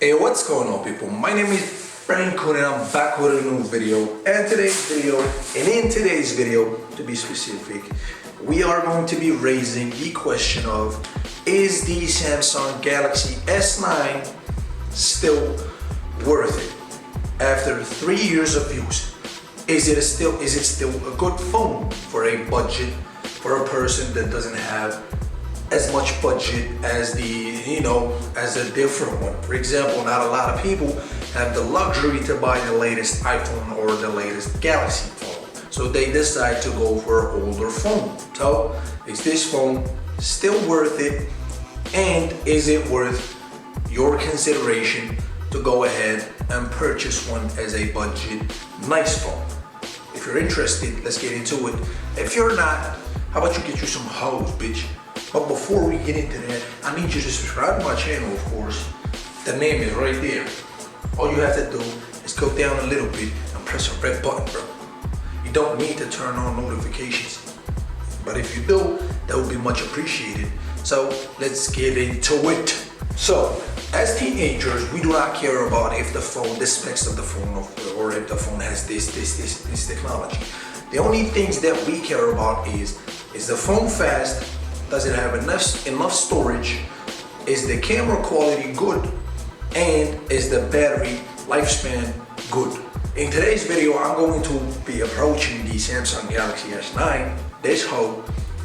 Hey, what's going on, people? My name is Frank Kun and I'm back with a new video. And in today's video, to be specific, we are going to be raising the question of, is the Samsung Galaxy S9 still worth it after 3 years of use? Is it still a good phone for a budget, for a person that doesn't have as much budget as as a different one? For example, not a lot of people have the luxury to buy the latest iPhone or the latest Galaxy phone, so they decide to go for an older phone. So is this phone still worth it, and is it worth your consideration to go ahead and purchase one as a budget nice phone? If you're interested, let's get into it. If you're not, how about you get you some hoes, bitch? But before we get into that, I need you to subscribe to my channel, of course. The name is right there. All you have to do is go down a little bit and press a red button, bro. You don't need to turn on notifications, but if you do, that would be much appreciated. So let's get into it. So, as teenagers, we do not care about if the specs of the phone, or if the phone has this technology. The only things that we care about is the phone fast? Does it have enough storage? Is the camera quality good? And is the battery lifespan good? In today's video, I'm going to be approaching the Samsung Galaxy S9, this hoe,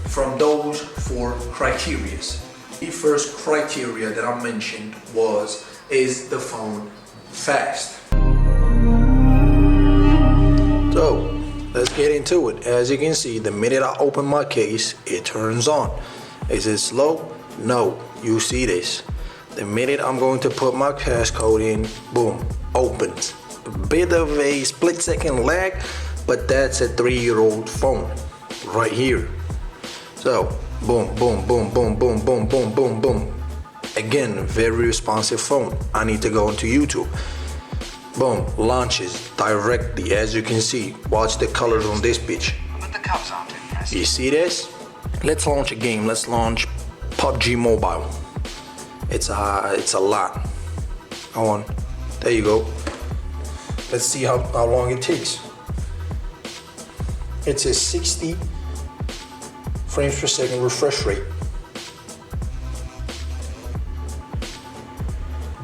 from those 4 criteria. The first criteria that I mentioned is the phone fast? So, let's get into it. As you can see, the minute I open my case, it turns on. Is it slow? No. You see this. The minute I'm going to put my passcode in, boom, opens. A bit of a split-second lag, but that's a 3-year-old phone right here. So, boom, boom, boom, boom, boom, boom, boom, boom, boom. Again, very responsive phone. I need to go into YouTube. Boom, launches directly, as you can see. Watch the colors on this bitch. But the covers aren't impressive. You see this? Let's launch a game. Let's launch PUBG Mobile. It's a lot. Go on. There you go. Let's see how long it takes. It's a 60 frames per second refresh rate.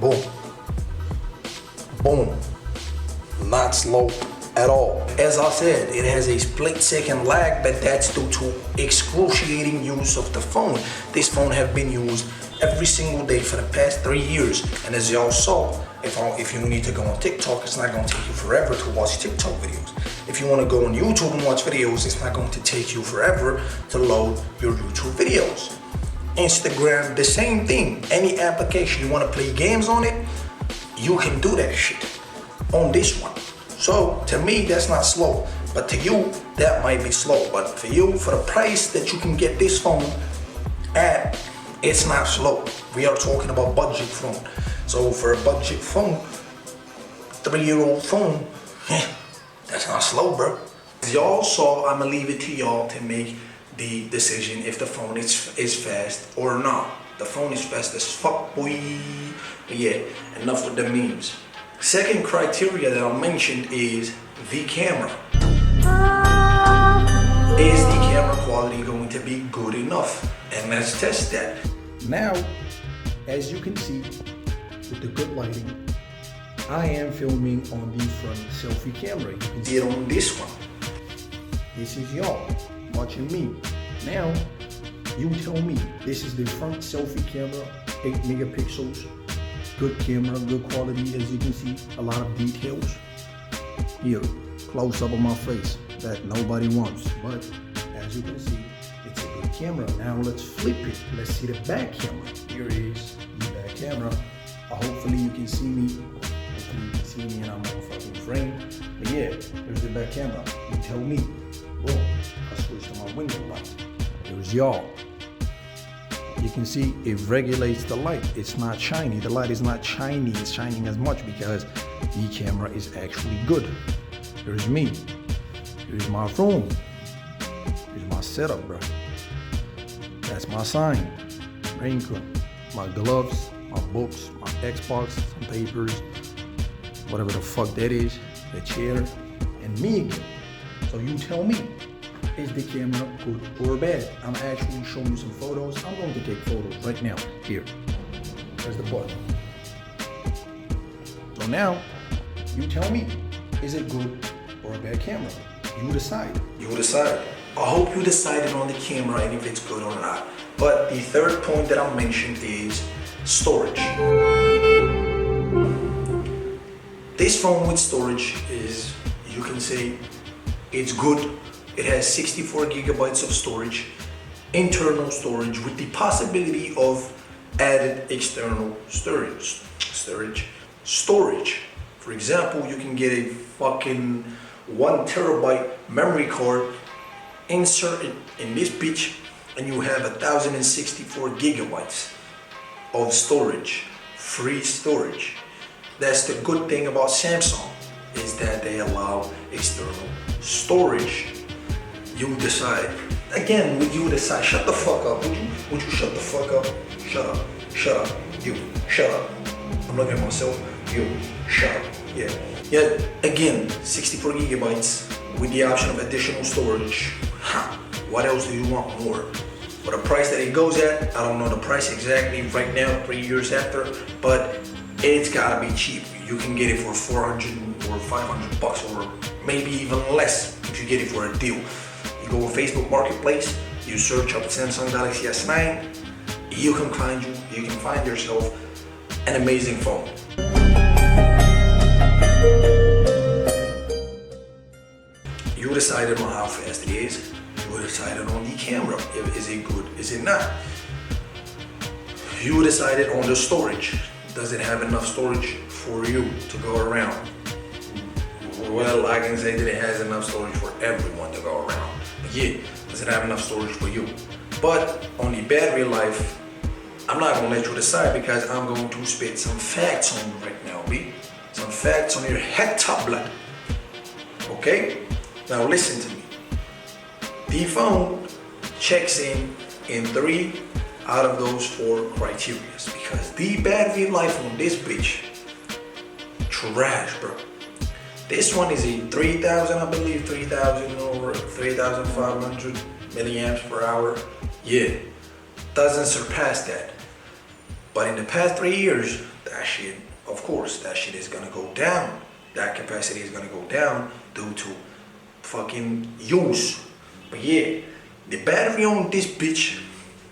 Boom. Boom. Not slow at all. As I said, it has a split-second lag, but that's due to excruciating use of the phone. This phone have been used every single day for the past 3 years, and as y'all saw, if you need to go on TikTok, it's not going to take you forever to watch TikTok videos. If you want to go on YouTube and watch videos, it's not going to take you forever to load your YouTube videos. Instagram, the same thing. Any application you want to play games on it, you can do that shit on this one. So to me, that's not slow, but to you, that might be slow. But for you, for the price that you can get this phone at, it's not slow. We are talking about budget phone. So for a budget phone, 3-year-old phone, that's not slow, bro. As y'all saw, I'ma leave it to y'all to make the decision if the phone is fast or not. The phone is fast as fuck, boy. But yeah, enough with the memes. Second criteria that I mentioned is the camera. Is the camera quality going to be good enough? And let's test that. Now, as you can see, with the good lighting, I am filming on the front selfie camera. You can see it on this one. This is y'all watching me. Now, you tell me, this is the front selfie camera, 8 megapixels. Good camera, good quality, as you can see, a lot of details. Here, close up on my face, that nobody wants. But as you can see, it's a good camera. Now let's flip it. Let's see the back camera. Here is the back camera. Hopefully you can see me. Hopefully you can see me and I'm on fucking frame. But yeah, there's the back camera. You tell me. Boom, I switched to my window light. There's y'all. You can see it regulates the light. It's not shiny. The light is not shiny. It's shining as much because the camera is actually good. Here's me. Here's my room. Here's my setup, bro. That's my sign. Rain Kun. My gloves, my books, my Xbox, some papers, whatever the fuck that is, the chair, and me again. So you tell me, is the camera good or bad? I'm actually showing you some photos. I'm going to take photos right now. Here. There's the button. So now, you tell me, is it good or a bad camera? You decide. You decide. I hope you decided on the camera and if it's good or not. But the third point that I mentioned is storage. This phone with storage is, you can say, it's good. It has 64 gigabytes of storage, internal storage with the possibility of added external storage. For example, you can get a fucking 1 terabyte memory card, insert it in this bitch, and you have 1064 gigabytes of storage, free storage. That's the good thing about Samsung, is that they allow external storage. You decide. Again, would you decide? Shut the fuck up. Would you shut the fuck up? Shut up. Shut up. You. Shut up. I'm looking at myself. You. Shut up. Yeah. Yeah. Again, 64 gigabytes with the option of additional storage. What else do you want more? For the price that it goes at, I don't know the price exactly right now, 3 years after, but it's gotta be cheap. You can get it for 400 or 500 bucks, or maybe even less if you get it for a deal. You go on Facebook Marketplace, you search up Samsung Galaxy S9, you can find yourself an amazing phone. You decided on how fast it is. You decided on the camera. Is it good? Is it not? You decided on the storage. Does it have enough storage for you to go around? Well, I can say that it has enough storage for everyone to go around. But yeah, does it have enough storage for you? But on the battery life, I'm not gonna let you decide, because I'm going to spit some facts on you right now, B. Some facts on your head top blood. Okay? Now listen to me. The phone checks in 3 out of those 4 criteria, because the battery life on this bitch, trash, bro. This one is a 3,000, I believe, 3,000 or 3,500 milliamps per hour. Yeah, doesn't surpass that. But in the past 3 years, that shit, of course, that shit is gonna go down. That capacity is gonna go down due to fucking use. But yeah, the battery on this bitch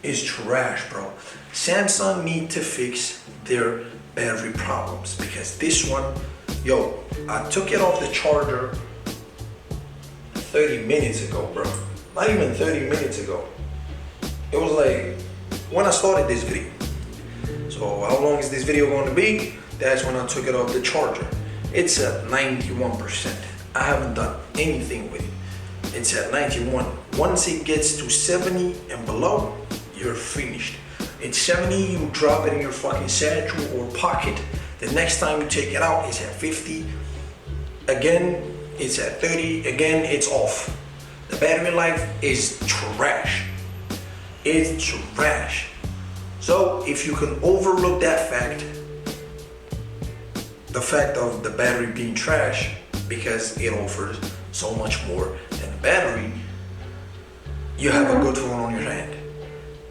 is trash, bro. Samsung need to fix their battery problems, because this one, yo, I took it off the charger 30 minutes ago, bro. Not even 30 minutes ago. It was like when I started this video. So how long is this video going to be? That's when I took it off the charger. It's at 91%. I haven't done anything with it. It's at 91. Once it gets to 70 and below, you're finished. It's 70, you drop it in your fucking satchel or pocket. The next time you take it out, it's at 50. Again, it's at 30. Again, it's off. The battery life is trash. It's trash. So if you can overlook that fact, the fact of the battery being trash, because it offers so much more than the battery, you have a good phone on your hand.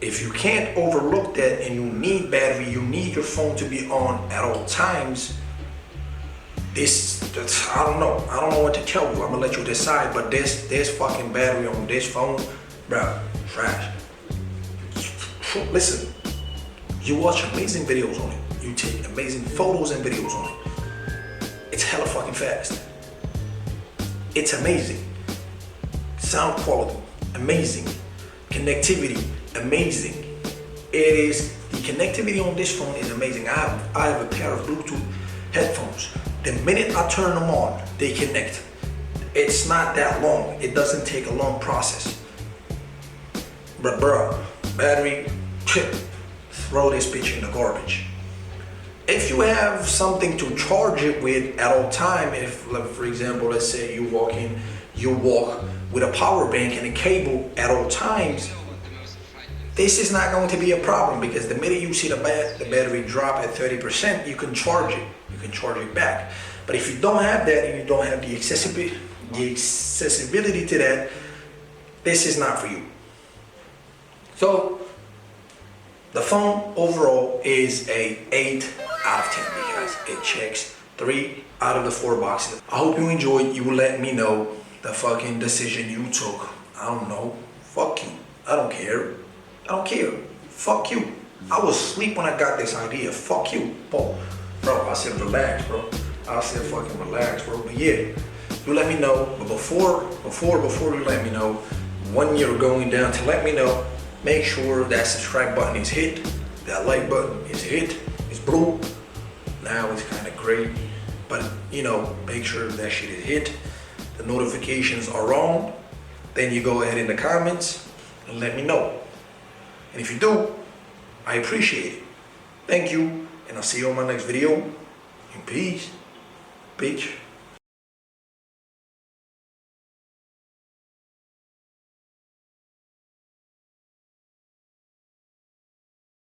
If you can't overlook that and you need battery, you need your phone to be on at all times, I don't know what to tell you. I'm gonna let you decide, but this fucking battery on this phone, bro, trash. Listen, you watch amazing videos on it. You take amazing photos and videos on it. It's hella fucking fast. It's amazing. Sound quality, amazing. Connectivity, amazing. The connectivity on this phone is amazing. I have a pair of Bluetooth headphones. The minute I turn them on, they connect. It's not that long. It doesn't take a long process. But bro, battery, throw this bitch in the garbage. If you have something to charge it with at all time, if, for example, let's say you walk with a power bank and a cable at all times, this is not going to be a problem, because the minute you see the battery drop at 30%, you can charge it. You can charge it back. But if you don't have that and you don't have the accessibility to that, this is not for you. So the phone overall is a 8 out of 10 because it checks 3 out of the 4 boxes. I hope you enjoyed. You will let me know the fucking decision you took. I don't know. Fuck you. I don't care. I don't care. Fuck you. I was asleep when I got this idea. Fuck you. Bro, I said relax, bro. I said fucking relax, bro. But yeah, you let me know. But before you let me know, when you're going down to let me know, make sure that subscribe button is hit, that like button is hit, it's blue. Now it's kind of gray, but you know, make sure that shit is hit. The notifications are on. Then you go ahead in the comments and let me know. And if you do, I appreciate it. Thank you, and I'll see you on my next video. And peace. Bitch.